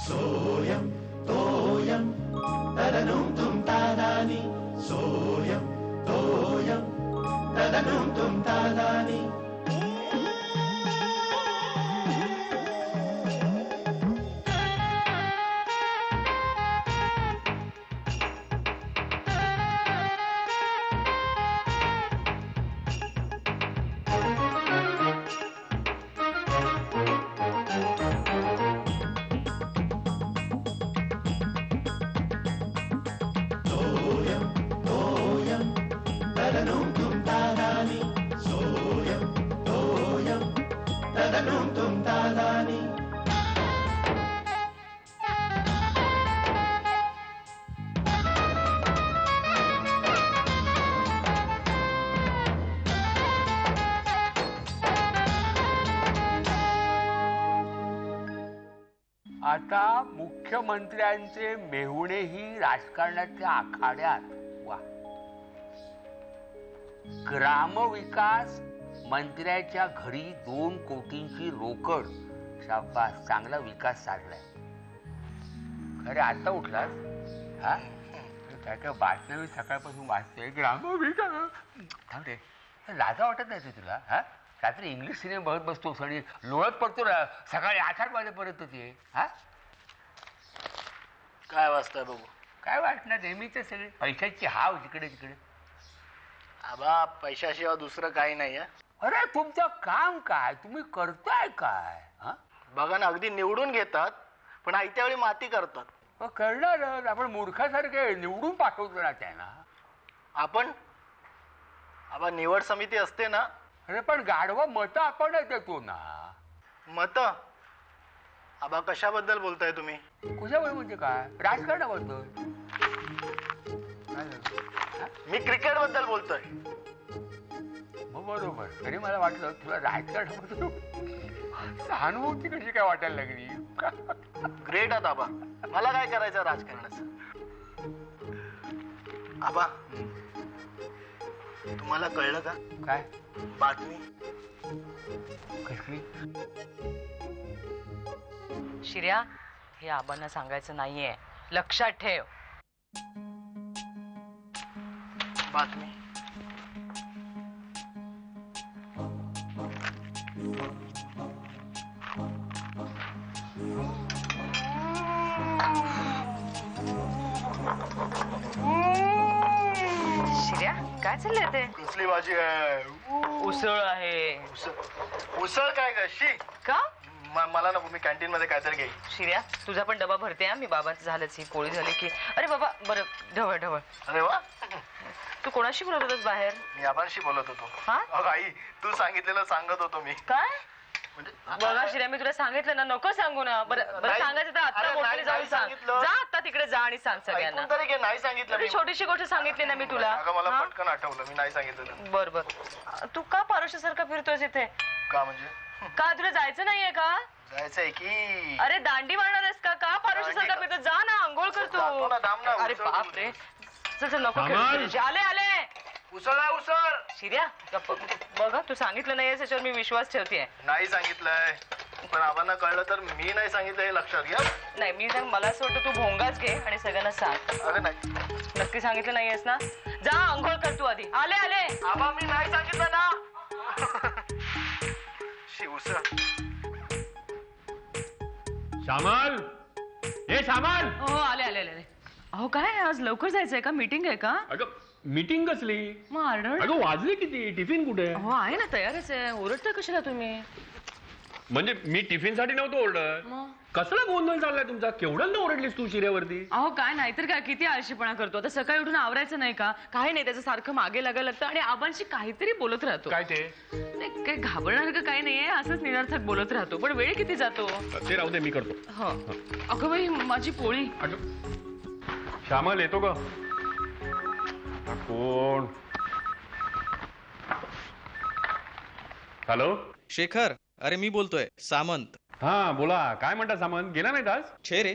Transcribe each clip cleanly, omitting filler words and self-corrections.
सोयम तोयम तदनुम तुम तादानी सोयम तोयम तदनुम तुम तादानी आता मुख्यमंत्र्यांचे मेहुणेही राजकारणाच्या आखाड्यात. वा. ग्रामविकास मंत्र्याच्या घरी 2 कोटींची रोकड. शाबास, चांगला विकास साधलाय. खरे आता उठलास? हा, काय काय बातम्या मी सकाळपासून वाचतोय. ग्रामविकास थांबते, लाजा वाटत नाही तुला? हा, रात्री इंग्लिश सिनेमा बघत बसतोस आणि लोळत पडतो सकाळी 8 वाजेपर्यंत ते. हा, काय वाचताय बघू? काय वाटणार, नेहमीच सगळे पैशाची हाव जिकडे तिकडे. आबा, पैशाशिवाय दुसरं काही नाही. अरे तुमचं काम काय, तुम्ही करताय काय? बघा ना, अगदी निवडून घेतात पण आयत्या वेळी माती करतात. करणारच, आपण मूर्खासारखे निवडून पाठवतो ना त्यांना. आपण आबा, निवड समिती असते ना. अरे पण गाढवा मतं आपणच देतो ना. मत? आबा, कशाबद्दल बोलताय तुम्ही? कशाबद्दल म्हणजे काय? राजकारणाबद्दल. मी क्रिकेट बद्दल बोलतोय. बरोबर, तरी मला वाटलं तुला राजकारणाबद्दल सहानुभूती कशी काय वाटायला लागली. ग्रेट आहात आबा, मला काय करायचं राजकारणाचं. आबा, तुम्हाला कळलं का? काय बातमी? कसली? शिर्या, हे आबांना सांगायचं नाहीये, लक्षात ठेव. बातमी? शिर्या, काय चाललंय ते? कसली भाजी आहे? उसळ आहे. उसळ काय कशी? का? मला नको, मी कॅन्टीन मध्ये काहीतरी घेईन. शिर्या, तुझा पण डबा भरते. मी बाबांचं झालंच, ही पोळी झाली की. अरे बाबा, बरं, ढवळ ढवळ. अरे वा, तू कोणाशी बोलत होतास बाहेर? मी आबांशी बोलत होतो. हा? आई, तू सांगितलेलं सांगत होतो मी. काय? म्हणजे बघा शिर्या, मी तुला सांगितलं ना, नको सांगू ना. बरं बरं, सांगायचं तर आता मोठे जाऊन सांग. जा आता तिकडे जा आणि सांग सगळ्यांना. तरी घे, नाही सांगितलं मी. छोटीशी गोष्ट सांगितली ना मी तुला. मला पटकन आठवलं, मी नाही सांगितलं. बर बर, तू का पारुशासारखा फिरतोयस इथे? का म्हणजे? का तुला जायचं नाहीये का? जायचंय की. अरे दांडी मारणार आहेस का पारुशासारखा फिरतो? जा ना, आंघोळ करतो. अरे बाप रे, चल चल, नको खेळू. आले आले. उसळ आहे, उसळ. शिर्या, बघा, तू सांगितलं नाहीये त्याच्यावर मी विश्वास ठेवतेय. नाही सांगितलंय, पण आबांना कळलं तर मी नाही सांगितलं हे लक्षात घ्या. नाही, मी सांग, मला असं वाटतं तू भोंगाच घे आणि सगळ्यांना सांग. अरे नाही, नक्की सांगितलं नाहीयेस ना? जा आंघोळ कर तू आधी. आले आले. आबा, मी नाही सांगितलं ना. उसळ. श्यामल, हे श्यामल. हो, आले आले आले. अहो काय, आज लवकर जायचंय का? मीटिंग आहे का? अगं मीटिंग कसली? मग ऑर्डर? अगं वाजले किती? टिफिन कुठे? हो आहे ना, तयारच आहे. ओरडता कशाला तुम्ही? म्हणजे मी टिफिन साठी नव्हतं ऑर्डर. कसला गोंधळ चाललाय तुमचा? केवढ्याला ओरडलीस तू शिऱ्यावरती? अहो काय, नाहीतर काय, किती आळशीपणा करतो. आता सकाळी उठून आवरायचं नाही का? काही नाही, त्याचं सारखं मागे लागायला लागतं आणि आबांशी काहीतरी बोलत राहतो. काय ते? काही घाबरणार का काही नाहीये, असंच निरर्थक बोलत राहतो. पण वेळ किती जातो? ते राहू दे, मी करतो. हो. अगं बाई, माझी पोळी. श्यामल येतो का? कोण? हॅलो शेखर, अरे मी बोलतोय, सामंत. हा बोला, काय म्हणता सामंत? गेला नाही आज? छे रे,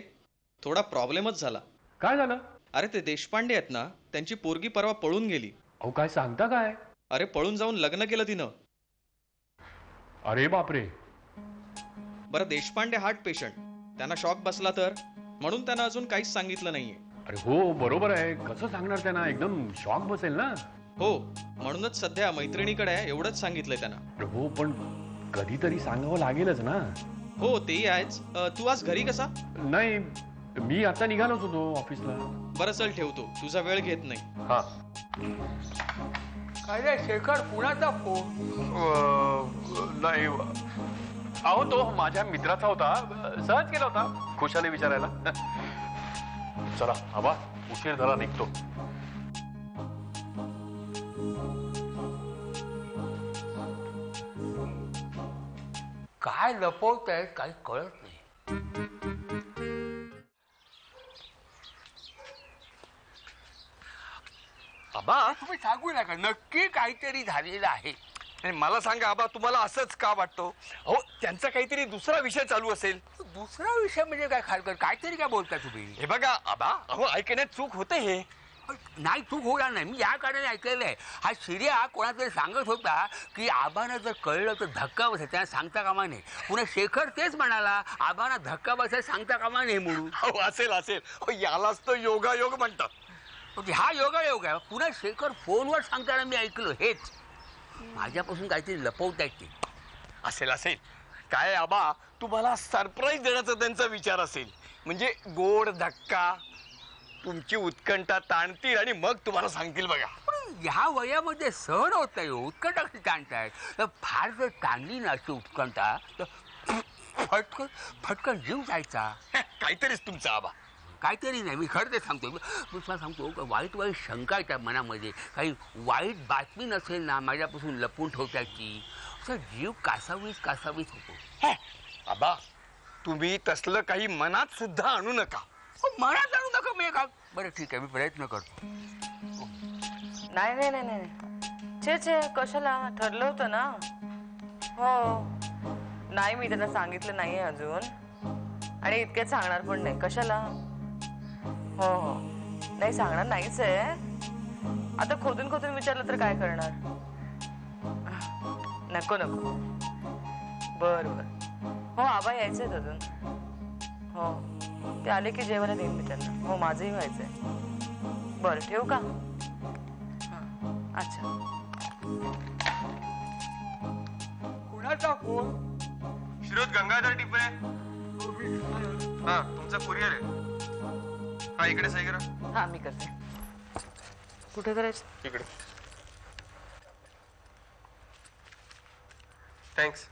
थोडा प्रॉब्लेमच झाला. काय झालं? अरे ते देशपांडे आहेत ना, त्यांची पोरगी परवा पळून गेली. अहो काय सांगता काय? अरे पळून जाऊन लग्न केलं तिनं. अरे बापरे. बरं देशपांडे हार्ट पेशंट, त्यांना शॉक बसला तर, म्हणून त्यांना अजून काहीच सांगितलं नाहीये. अरे हो बरोबर आहे. कसं सांगणार त्यांना, एकदम शॉक बसेल ना. हो, म्हणूनच सध्या मैत्रिणीकडे आहे एवढंच सांगितलंय त्यांना. अरे हो, पण कधीतरी सांगावं लागेलच ना. हो तेही आहेच. तू आज घरी कसा? नाही, मी आता निघालोच होतो ऑफिसला. बरं चल ठेवतो, तुझा वेळ घेत नाही. हा. काय रे शेखर, कुणाचा फोन? नाही, अहो तो माझ्या मित्राचा होता, सहज केला होता खुशाली विचारायला. चला आबा, उशीर झाला, निघतो. काय लपवत आहे काही कळत नाही. आबा, तुम्ही सांगू नका, नक्की काहीतरी झालेलं आहे. आणि मला सांगा आबा, तुम्हाला असंच का वाटतो? हो, त्यांचा काहीतरी दुसरा विषय चालू असेल. दुसरा विषय म्हणजे काय खालकर, काहीतरी काय बोलता तुम्ही? हे बघा आबा, अहो ऐकण्यात चूक होते हे. नाही, चूक होणार नाही. मी या कारणाने ऐकलेलं आहे. हा शिर्या कोणातरी सांगत होता की आबांना जर कळलं तर धक्का बसेल, त्यांना सांगता कामा नये. पुन्हा शेखर तेच म्हणाला, आबांना धक्का बसायला सांगता कामा नये म्हणून. हो असेल असेल. हो, यालाच तो योगायोग म्हणतात. म्हणजे हा योगायोग आहे. पुन्हा शेखर फोनवर सांगताना मी ऐकलं हेच. माझ्यापासून काहीतरी लपवतायत ते. असेल असेल. काय आबा, तुम्हाला सरप्राईज देण्याचा त्यांचा विचार असेल. म्हणजे गोड धक्का, तुमची उत्कंठा ताणतील आणि मग तुम्हाला सांगतील बघा. ह्या वयामध्ये सहन होत नाही. उत्कंठा कशी ताणतायत? तर फार जर ताणली ना अशी उत्कंठा तर फटकन फटकन जीव जायचा. काहीतरीच तुमचा आबा. काहीतरी नाही, मी खरं ते सांगतो. मी तुम्हाला सांगतो, वाईट वाईट शंका येतात मनामध्ये. काही वाईट बातमी नसेल ना माझ्यापासून लपून ठेवताची, असं जीव कासावीस कासावीस होतो. आबा, तुम्ही तसलं काही मनात सुद्धा आणू नका. मनात आणू नका मी का? बरं ठीक आहे, मी प्रयत्न करतो. नाही नाही नाही नाही, छे छे, कशाला? ठरलं होतं ना. हो, नाही मी त्यांना सांगितलं नाहीये अजून, आणि इतक्यात सांगणार पण नाही. कशाला? हो हो, नाही सांगणार नाहीच आहे. आता खोदून खोदून विचारलं तर काय करणार? नको नको. बर बर. हो, आबा यायचंय अजून. हो, ते आले की जेवायला देईन मी त्यांना. हो, माझंही व्हायचंय. बरं ठेवू का? हां, अच्छा. कुणाचा फोन? शिरोद गंगाधर टिपे. हा, तुमचा कुरिअर आहे. हा, इकडे सही करा. हा, मी करते. कुठे करायचं? इकडे. थँक्स.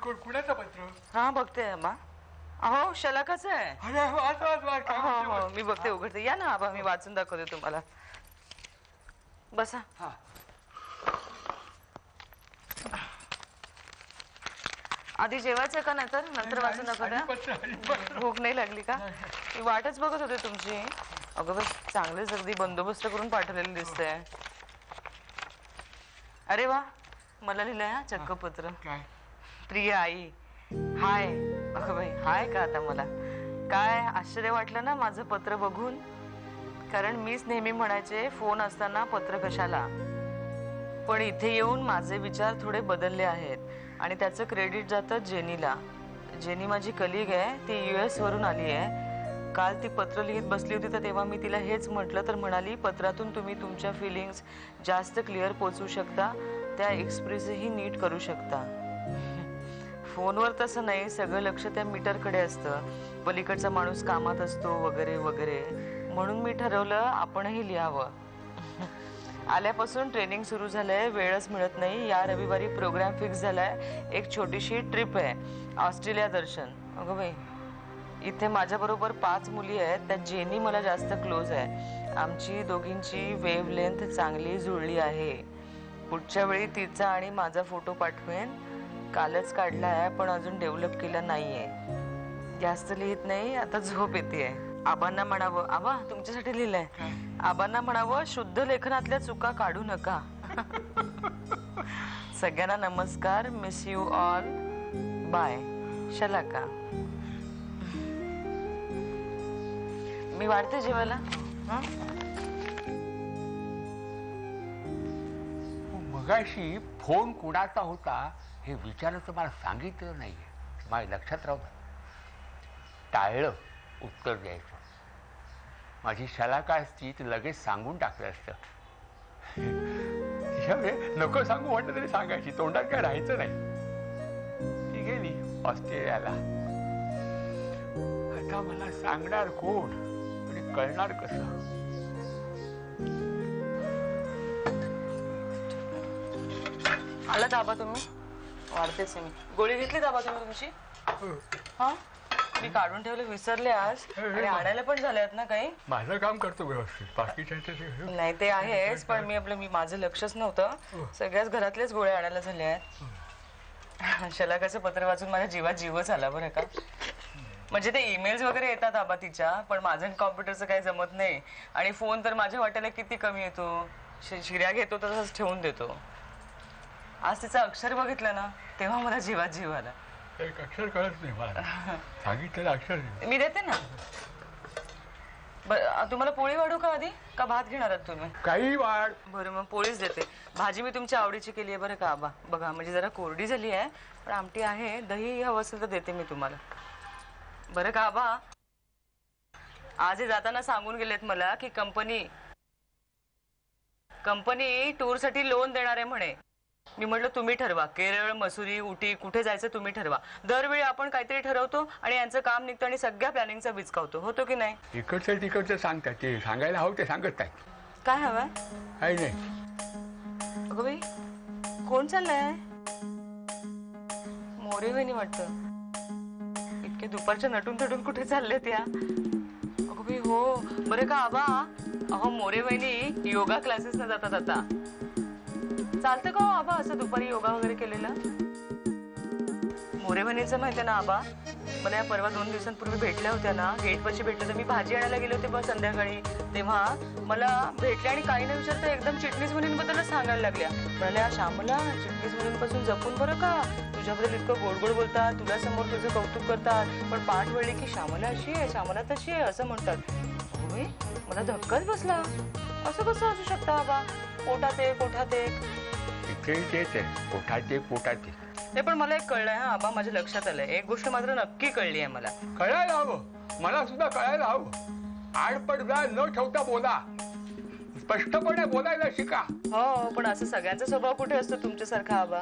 कुणाचं पत्र? हा, बघते आबा. अहो, शलाकाच आहे. हो हो, मी बघते, उघडते. या ना आबा, मी वाचून दाखवते तुम्हाला. बसा. आधी जेवायचं का? नाही तर नंतर वाचून दाखवते. भूक नाही लागली का? मी वाटच बघत होते तुमची. अगं बस, चांगलेच अगदी बंदोबस्त करून पाठवलेलं दिसतंय. अरे वा, मला लिहिलंय हा चक्क पत्र. प्रिय आई, हाय. अगं बाई, हाय का आता? मला काय आश्चर्य वाटलं ना माझं पत्र बघून. कारण मीच नेहमी म्हणायचे फोन असताना पत्र कशाला. पण इथे येऊन माझे विचार थोडे बदलले आहेत, आणि त्याचं क्रेडिट जातं जेनीला. जेनी माझी कलिग आहे, ती US वरून आली आहे. काल ती पत्र लिहित बसली होती, तर तेव्हा मी तिला हेच म्हटलं, तर म्हणाली पत्रातून तुम्ही तुमच्या फिलिंग्स जास्त क्लिअर पोचवू शकता, त्या एक्सप्रेसही नीट करू शकता. फोनवर तसं नाही, सगळं लक्ष त्या मीटरकडे असतं, पलीकडचा माणूस कामात असतो वगैरे वगैरे. म्हणून मी ठरवलं आपणही लिहावं. आल्यापासून ट्रेनिंग सुरू झालंय, वेळच मिळत नाही. या रविवारी प्रोग्राम फिक्स झालाय, एक छोटीशी ट्रिप आहे, ऑस्ट्रेलिया दर्शन. अगं बाई, इथे माझ्याबरोबर 5 मुली आहेत, त्यात जेनी मला जास्त क्लोज आहे. आमची दोघींची वेव्ह लेंथ चांगली जुळली आहे. पुढच्या वेळी तिचा आणि माझा फोटो पाठवेन. कालच काढला आहे, पण अजून डेव्हलप केला नाहीये. जास्त लिहित नाही, आता झोप येते. आबांना म्हणावं, आबा तुमच्यासाठी लिहिलंय, आबांना म्हणावं शुद्ध लेखनातल्या चुका काढू नका. सगळ्यांना नमस्कार, मिस यू ऑल, बाय. शलाका. मी वाढते जेवायला. मगाशी फोन कुणाचा होता हे विचारायचं मला सांगितलं नाहीये. माझ्या लक्षात राहू. टाळलं उत्तर द्यायचं. माझी शलाका असती ती लगेच सांगून टाकलं असतं. नको सांगू म्हटलं तरी सांगायची, तोंडात काय राहायचं नाही. ती गेली ऑस्ट्रेलियाला. आता मला सांगणार कोण आणि कळणार कसं? आलात आबा तुम्ही? वाढतेच मी. गोळी घेतली आबा तुम्ही तुमची? हा, मी काढून ठेवले, विसरले आज. आणि आणायला पण झाले आहेत ना काही? माझं काम करतो व्यवस्थित, बाकीच्या नाही ते आहेच, पण मी माझं लक्षच नव्हतं. सगळ्याच घरातलेच गोळ्या आणायला झाल्या आहेत. शलाकाचं पत्र वाचून माझ्या जीवात जीवच आला बरं का. म्हणजे ते ईमेल्स वगैरे येतात आबा तिच्या, पण माझं कॉम्प्युटरचं काही जमत नाही. आणि फोन तर माझ्या वाट्याला किती कमी येतो. शिर्या घेतो तसंच ठेवून देतो. आज तिचं अक्षर बघितलं ना तेव्हा मला जीवात जीव आला. एक अक्षर कळत नाही मला. सांगितलेलं अक्षर मी देते ना. तुम्हाला पोळी वाढू का आधी, का भात घेणार आहात तुम्ही? काही वाढ. बरं मग पोळीच देते. भाजी मी तुमच्या आवडीची केली आहे बरं का आबा. बघा म्हणजे जरा कोरडी झाली आहे, पण आमटी आहे. दही हवं असेल तर देते मी तुम्हाला बरं का आबा. आज हे जाताना सांगून गेलेत मला की कंपनी टूरसाठी लोन देणार आहे म्हणे. मी म्हटलं तुम्ही ठरवा, केरळ, मसुरी, उटी, कुठे जायचं तुम्ही ठरवा. दरवेळी आपण काहीतरी ठरवतो आणि यांचं काम निघतं आणि सगळ्या प्लॅनिंगचा विचकावतो. होतो की नाही? इकडचं तिकडचं सांगतात, ते सांगायला हवं ते सांगत काय. काय हवंय? काही नाही. अगं बाई, कोण चाललंय? मोरे वहिनी वाटतं. इतके दुपारच्या नटून थटून कुठे चालले त्या? अगं बाई हो. बरं का आबा, अहो मोरे वहिनी योगा क्लासेस न जातात आता. चालतं का हो आबा असं दुपारी योगा वगैरे केलेलं? मोरे वहिनीचं माहिती ना आबा, मला या परवा 2 दिवसांपूर्वी भेटल्या होत्या ना, गेटपाशी भेटले तर मी भाजी आणायला गेले होते बस संध्याकाळी. तेव्हा मला भेटल्या आणि काही न विचारता एकदम चिटणीस मुलींबद्दलच सांगायला लागल्या. म्हणाल्या श्यामला, चिटणीस मुलींपासून जपून बरं का, तुझ्याबद्दल इतकं गोड गोड बोलतात, तुझ्या समोर तुझं कौतुक करतात, पण पाठ वळली की श्यामला अशी आहे, श्यामला तशी आहे असं म्हणतात. होय, मला धक्काच बसला. असं कसं असू शकतं आबा? पोटात एक पोटात एक. तेच आहे, पोटात एक. ते पण मला एक कळलंय हा आबा, माझ्या लक्षात आलंय. एक गोष्ट मात्र नक्की कळली आहे मला. कळायला हवं, मला सुद्धा कळायला हवं. आडपडदा न ठेवता बोला, स्पष्टपणे बोलायला शिका. हो, पण असं सगळ्यांचा स्वभाव कुठे असतो तुमच्यासारखा आबा?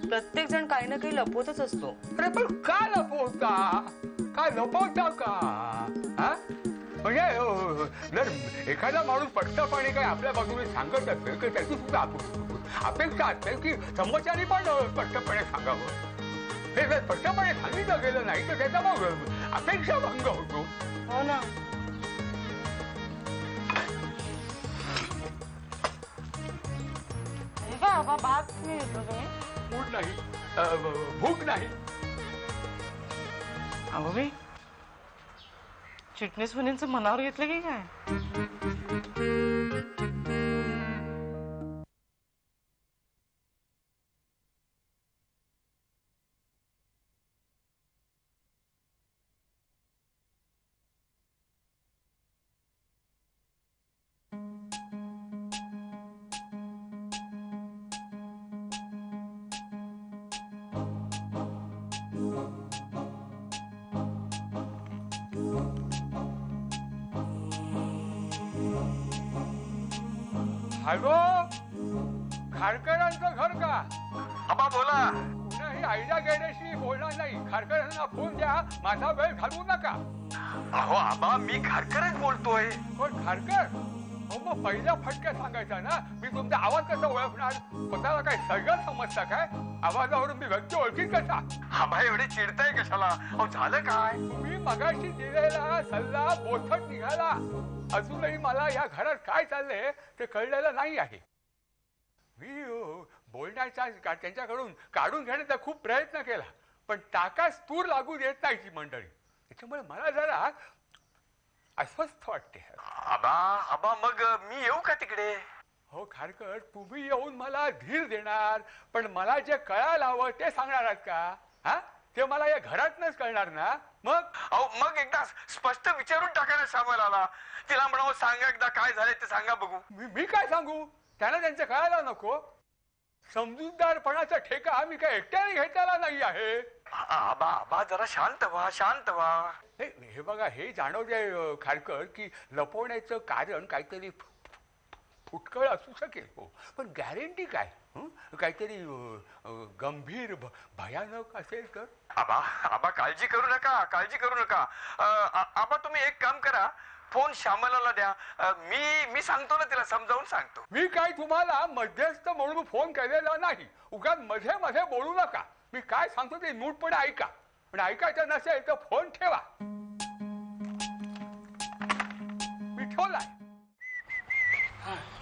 प्रत्येक जण काही ना काही लपवतच असतो. अरे पण का लपवता का? हा, म्हणजे जर एखादा माणूस स्पष्टपणे काय आपल्या बाजूने सांगत असेल तर त्याची सुद्धा अपेक्षा असते की समोरच्यानी पण स्पष्टपणे सांगावं. हे जर स्पष्टपणे सांगितलं गेलं नाही तर त्याचा मग अपेक्षा भंग होतो. हो ना. बाबा भात नाही येतो तुम्ही? मूड नाही, भूक नाही. अगो बाई, चिटणीस मुलींचं मनावर घेतलं की काय? हॅलो, खारकरांचं घर का? आबा बोला. कुणाही आयडिया गेल्याशी बोलणार नाही. खारकरांना फोन द्या, माझा वेळ घालवू नका. अहो आबा, मी खारकरच बोलतोय. पण खारकर, हो मग पहिला फटका सांगायचा ना. मी तुमचा आवाज कसा ओळखणार? स्वतःला काय सगळं समजता काय? आवाजावरून मी व्यक्ती ओळखीन कसा? आबा एवढे चिडताय कशाला? अहो झालं काय? तुम्ही मगाशी दिलेला सल्ला बोथट निघाला. अजूनही मला या घरात काय चाललंय ते कळलेलं नाही आहे. मी बोलण्याचा त्यांच्याकडून काढून घेण्याचा खूप प्रयत्न केला, पण टाकास तूर लागू देत नाही ती मंडळी. त्याच्यामुळे मला जरा अस्वस्थ वाटते. आबा मग मी येऊ का तिकडे? हो खारकर, तुम्ही येऊन मला धीर देणार, पण मला जे कळायला हवं ते सांगणार आहात का? हा, ते मला या घरातनच कळणार ना. मग एकदा स्पष्ट विचारून टाकायला श्यामल आला. तिला म्हणावं सांगा एकदा काय झालंय ते सांगा बघू. मी काय सांगू? त्यांना त्यांचं कळायला नको. समजूतदारपणाचा ठेका मी काय एकट्याने घेतलेला नाही आहे. आबा आबा जरा शांत व्हा शांत व्हा. हे बघा, हे जाणवते खारकर की लपवण्याचं कारण काहीतरी फुटकळ असू शकेल हो, पण गॅरंटी काय? काहीतरी गंभीर भयानक असेल तर? आबा आबा काळजी करू नका, काळजी करू नका. आबा तुम्ही एक काम करा, फोन श्यामलाला द्या. मी सांगतो ना, तिला समजावून सांगतो. मी काय तुम्हाला मध्यस्थ म्हणून फोन केलेला नाही. उगाच मध्ये मध्ये बोलू नका. मी काय सांगतो ते नीटपणे ऐका. पण ऐकायचं नसेल तर फोन ठेवा. मी ठेवलाय.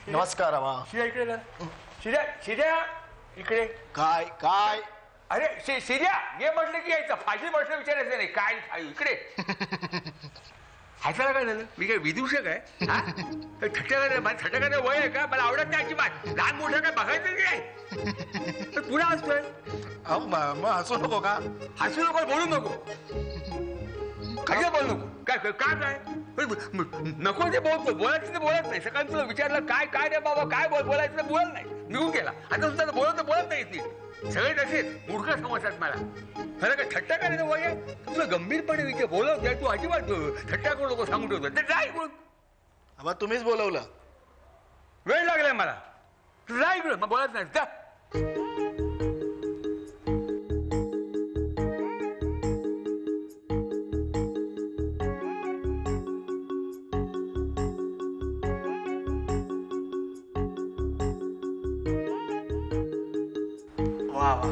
नमस्कार आबा. शिर्या इकडे जा. शिर्या इकडे. काय काय? अरे शिर्या, ये म्हटलं की यायचं. फाशी म्हटलं विचारायचं नाही. काय इकडे हसायला काय झालं? मी काय विदूषक आहे? थट्टा करायचं वय आहे का? मला आवडत नाही अजिबात. लहान मोठं काय बघायचं नाही. पुन्हा हसतोय. मग हसू नको का? हसू नको, बोलू नको. काय बोलू नको? काय नको ते बोलतो. बोलायचं ते बोलत नाही. सकाळी तुला विचारलं काय काय रे बाबा, काय बोलायचं ते बोलत नाही. निघून गेला. आता सुद्धा बोलत नाही ती. सगळे तसेच मूर्ख समजतात मला. खरं काय थट्टा करायचं वय आहे? तुला गंभीरपणे विचार बोलत आहे. तू अजिबात थट्टा करू नको सांगून ठेवतो. ते जा इकडून. आबा तुम्हीच बोलवलं. वेळ लागलाय मला. तू जा इकडून. मग बोलत नाही. जा. वा वा,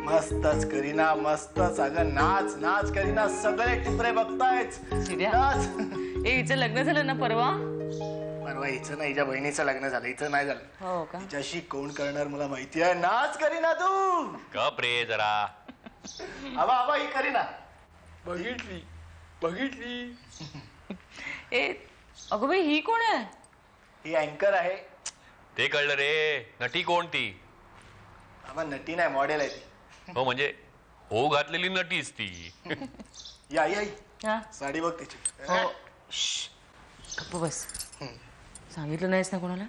मस्तच करीना, मस्तच. अगं नाच नाच करीना, सगळे टिपरे बघतायच. शिर्या, नाच. हिचं लग्न झालं ना परवा? परवा हिचं नाही, हिच्या बहिणीचं लग्न झालं. हिचं नाही झालं. हो का? हिच्याशी कोण करणार मला माहिती आहे. नाच करीना तू. गप रे जरा. आबा आबा, ही करीना. बघितली. ए अगं बाई, ही कोण आहे? ही अँकर आहे. ते कळलं रे. नटी कोणती? आबा नटी नाही, मॉडेल आहे ती. हो म्हणजे हो घातलेली नटीच ती. या आई हा? साडी बघ तिची. हो. गप्प बस. सांगितलं नाहीस ना कोणाला?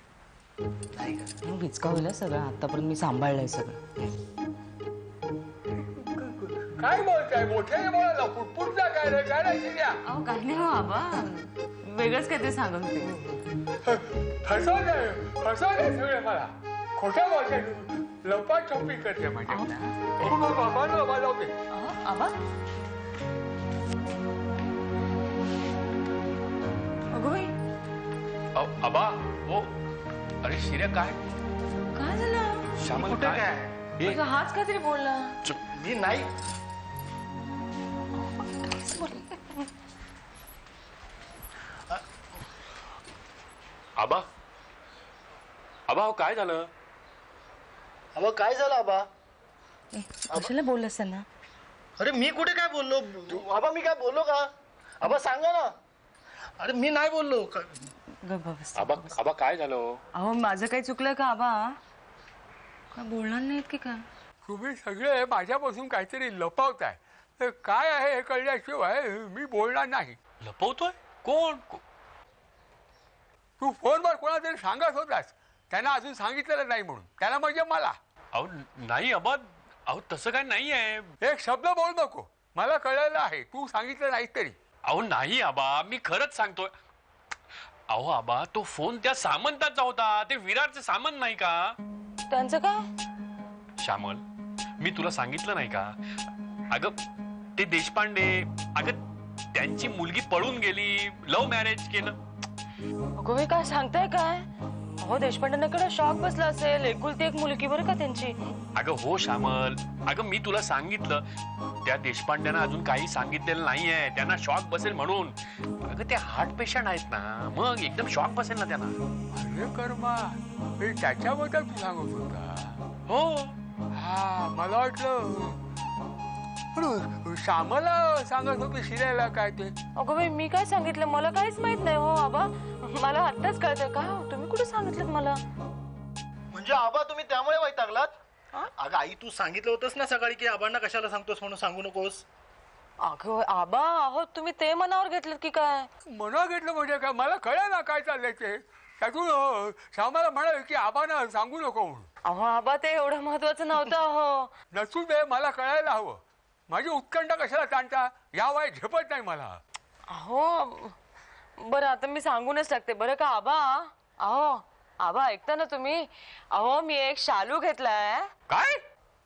नाही का? मग विचका होईल सगळं. आतापर्यंत मी सांभाळलंय सगळं. काय बोलताय? मोठ्याने बोलायला पुटपुटला काय रे? काय नाही शिर्या? अहो काही नाही हो आबा, वेगळंच काहीतरी सांगत होते. फसवलंय सगळे मला. खोट्या बोलताय. लपाछपी करते माझ्या. बाबा जाऊते. आबा अगं बाई, आबा हो. अरे शिर्या काय काय झालं? श्यामल कुठे काय? काय? तुझा हाच काहीतरी बोलला. मी नाही. आबा आबा हो काय झालं? आबा काय झालं आबा? कशाला बोललास त्यांना? अरे मी कुठे काय बोललो? आबा मी काय बोललो का? आबा सांगा ना. अरे मी नाही बोललो. आबा आबा काय झालं? अहो माझं काही चुकलं का आबा? काय बोलणार नाहीत की काय? तुम्ही सगळे माझ्यापासून काहीतरी लपवताय. तर काय आहे हे कळल्याशिवाय मी बोलणार नाही. लपवतोय? कोण? तू फोनवर कोणाला तरी सांगत होतास. त्यांना अजून सांगितलेलं नाही म्हणून. त्याला म्हणजे मला. अहो नाही आबा. अहो तसं काय नाही आहे. एक शब्द बोल नको. मला कळलेलं आहे. तू सांगितलं नाही तरी. अहो नाही आबा, मी खरंच सांगतोय. अहो आबा, तो फोन त्या सामंताचा होता. ते विरारचे सामंत नाही का? त्यांचं काय? श्यामल, मी तुला सांगितलं नाही का? अगं ते देशपांडे, अगं त्यांची मुलगी पळून गेली. लव्ह मॅरेज केलं. अगं बाई, काय सांगताय काय? अहो देशपांडेंकडे शॉक बसला असेल. एकुलती एक मुलगी बरं का त्यांची. अगं हो श्यामल, अगं मी तुला सांगितलं. त्या देशपांड्यांना अजून काही सांगितलेलं नाहीये. त्यांना शॉक बसेल म्हणून. अगं ते हार्ट पेशंट आहेत ना, मग एकदम शॉक बसेल ना त्यांना. अरे कर्मा, हे त्याच्याबद्दल तू सांगत होता? हो. हा, मला वाटलं श्यामला सांगत होते शिरायला काय ते. अगं बाई, मी काय सांगितलं? मला काहीच माहित नाही हो आबा. मला आत्ताच कळतंय. का तुम्ही कुठे सांगितलं मला? म्हणजे आबा तुम्ही त्यामुळे वैतागलात? अगं आई, तू सांगितलं होतंस ना सकाळी की आबांना कशाला सांगतोस म्हणून. सांगू नकोस. अगं आबा, अहो तुम्ही ते मनावर घेतलं की काय? मनावर घेतलं म्हणजे काय? मला कळलं ना काय चाललंय ते. त्यातून श्यामाला म्हणाल की आबांना सांगू नको म्हणून. अहो आबा ते एवढं महत्वाचं नव्हतं. अहो नसू दे, मला कळायला हवं. माझी उत्कंठा कशाला ताणता? या वय झेपत नाही मला. अहो बरं आता मी सांगूनच टाकते बरं का आबा. अहो आबा ऐकता ना तुम्ही? अहो मी एक शालू घेतलाय. काय?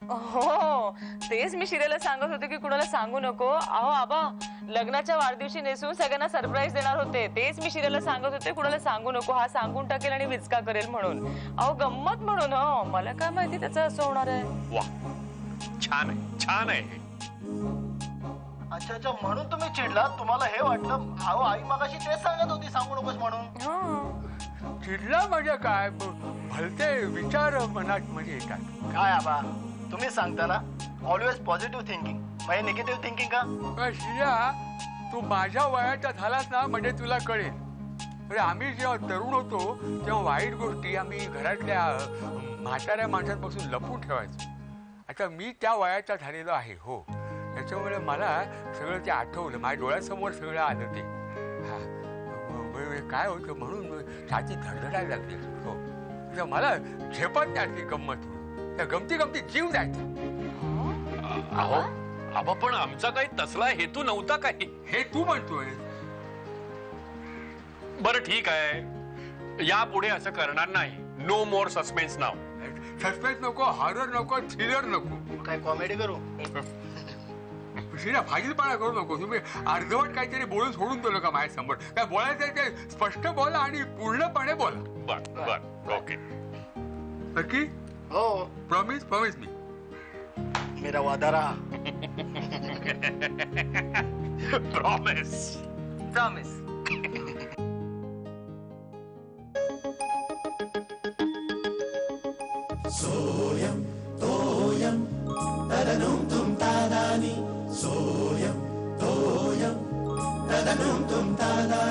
हो तेच मी शिरेला सांगत होते की कुणाला सांगू नको. अहो आबा लग्नाच्या वाढदिवशी नेसून सगळ्यांना सरप्राईज देणार होते. तेच मी शिरेला सांगत होते कुणाला सांगू नको, हा सांगून टाकेल आणि विचका करेल म्हणून. अहो गंमत म्हणून. हो मला काय माहिती त्याचं असं होणार आहे. वा, छान आहे, छान आहे. अच्छा अच्छा, म्हणून तुम्ही चिडलात? तुम्हाला हे वाटलं? अहो आई मगाशी तेच सांगत होती सांगू नकोस म्हणून. चिडला म्हणजे काय? भलते विचार मनात म्हणजे येतात. काय आबा तुम्ही सांगता ना ऑलवेज पॉझिटिव्ह थिंकिंग, म्हणजे निगेटिव्ह थिंकिंग का? शिर्या, तू माझ्या वयाचा झालास ना म्हणजे तुला कळेल. अरे आम्ही जेव्हा तरुण होतो तेव्हा वाईट गोष्टी आम्ही घरातल्या म्हाताऱ्या माणसांपासून लपून ठेवायचो. आता मी त्या वयाचा झालेलो आहे. हो, त्याच्यामुळे मला सगळं ते आठवलं, माझ्या डोळ्यासमोर सगळं आलं ते. हा काय होतं म्हणून छाती धडधडायला लागली. हो, तर मला झेपत नाही ती गंमत. त्या गमती गमती जीव द्यायचा. अहो आबा पण आमचा काही तसला हेतू नव्हता काही. हे तू म्हणतोय? बरं ठीक आहे, यापुढे असं करणार नाही. नो मोर सस्पेन्स नाव. सस्पेन्स नको, हॉरर नको, थ्रिलर नको. काय कॉमेडी करू? शिर्या फाजीलपणा करू नको. तुम्ही अर्धवट काहीतरी बोलून सोडून दिलं का माझ्यासमोर? काय बोलायचं ते स्पष्ट बोला आणि पूर्णपणे बोला. बर बर, ओके. नक्की? हो. प्रॉमिस? Promise me. मेरा वादा रहा. प्रॉमिस. प्रॉमिस. सोयम तोयम तदनुम तुम तादानी. सोयम तोयम तदनुम तुम तादानी.